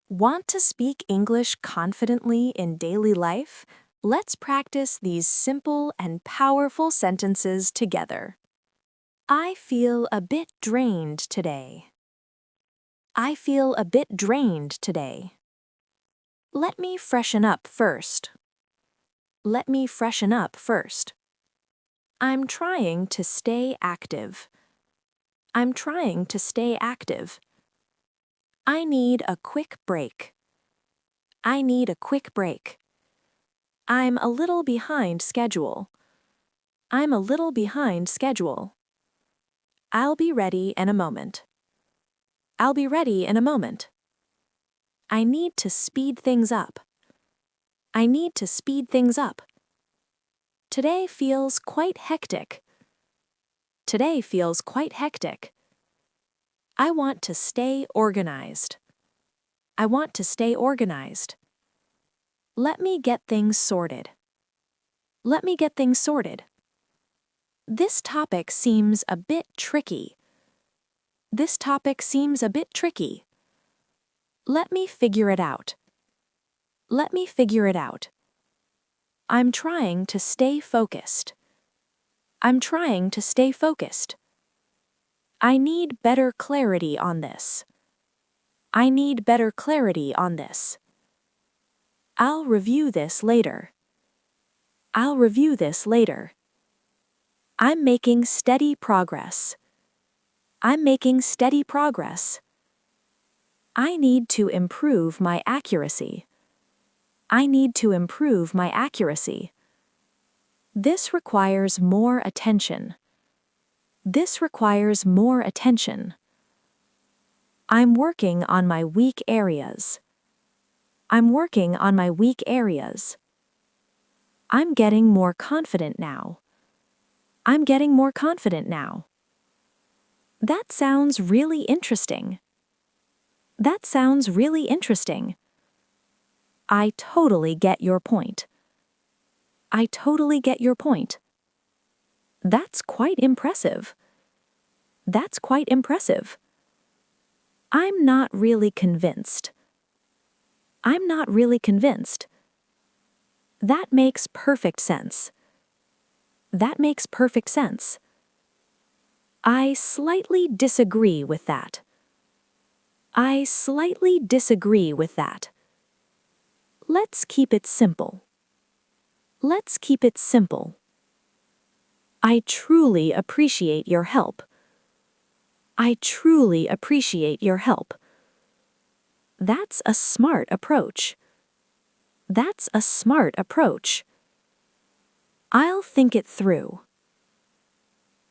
Want to speak English confidently in daily life? Let's practice these simple and powerful sentences together. I feel a bit drained today. I feel a bit drained today. Let me freshen up first. Let me freshen up first. I'm trying to stay active. I'm trying to stay active. I need a quick break. I need a quick break. I'm a little behind schedule. I'm a little behind schedule. I'll be ready in a moment. I'll be ready in a moment. I need to speed things up. I need to speed things up. Today feels quite hectic. Today feels quite hectic. I want to stay organized. I want to stay organized. Let me get things sorted. Let me get things sorted. This topic seems a bit tricky. This topic seems a bit tricky. Let me figure it out. Let me figure it out. I'm trying to stay focused. I'm trying to stay focused. I need better clarity on this. I need better clarity on this. I'll review this later. I'll review this later. I'm making steady progress. I'm making steady progress. I need to improve my accuracy. I need to improve my accuracy. This requires more attention. This requires more attention. I'm working on my weak areas. I'm working on my weak areas. I'm getting more confident now. I'm getting more confident now. That sounds really interesting. That sounds really interesting. I totally get your point. I totally get your point. That's quite impressive. That's quite impressive. I'm not really convinced. I'm not really convinced. That makes perfect sense. That makes perfect sense. I slightly disagree with that. I slightly disagree with that. Let's keep it simple. Let's keep it simple. I truly appreciate your help. I truly appreciate your help. That's a smart approach. That's a smart approach. I'll think it through.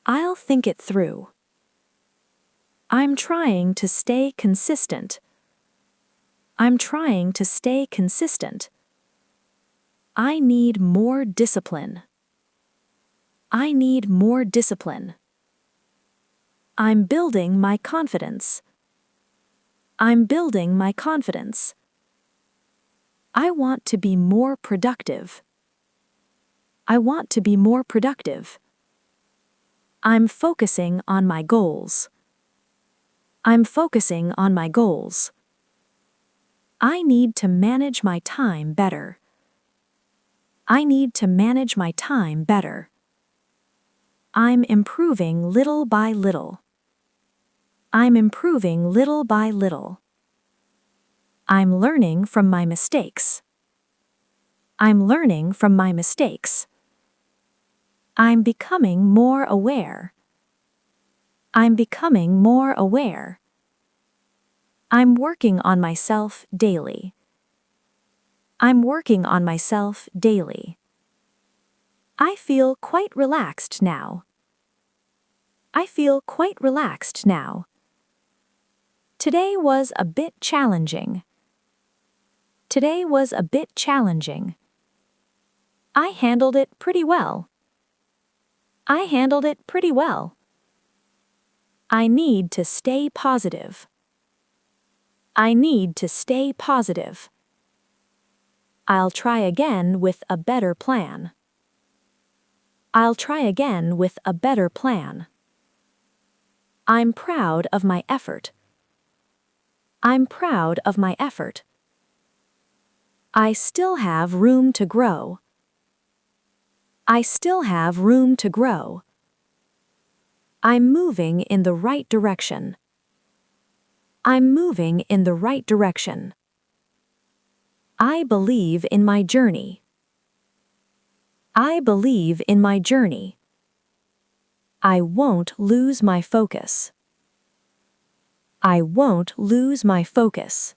I'll think it through. I'm trying to stay consistent. I'm trying to stay consistent. I need more discipline. I need more discipline. I'm building my confidence. I'm building my confidence. I want to be more productive. I want to be more productive. I'm focusing on my goals. I'm focusing on my goals. I need to manage my time better. I need to manage my time better. I'm improving little by little. I'm improving little by little. I'm learning from my mistakes. I'm learning from my mistakes. I'm becoming more aware. I'm becoming more aware. I'm working on myself daily. I'm working on myself daily. I feel quite relaxed now. I feel quite relaxed now. Today was a bit challenging. Today was a bit challenging. I handled it pretty well. I handled it pretty well. I need to stay positive. I need to stay positive. I'll try again with a better plan. I'll try again with a better plan. I'm proud of my effort. I'm proud of my effort. I still have room to grow. I still have room to grow. I'm moving in the right direction. I'm moving in the right direction. I believe in my journey. I believe in my journey. I won't lose my focus. I won't lose my focus.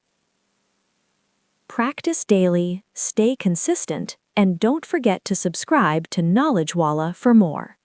Practice daily, stay consistent, and don't forget to subscribe to Knowledge Walla for more.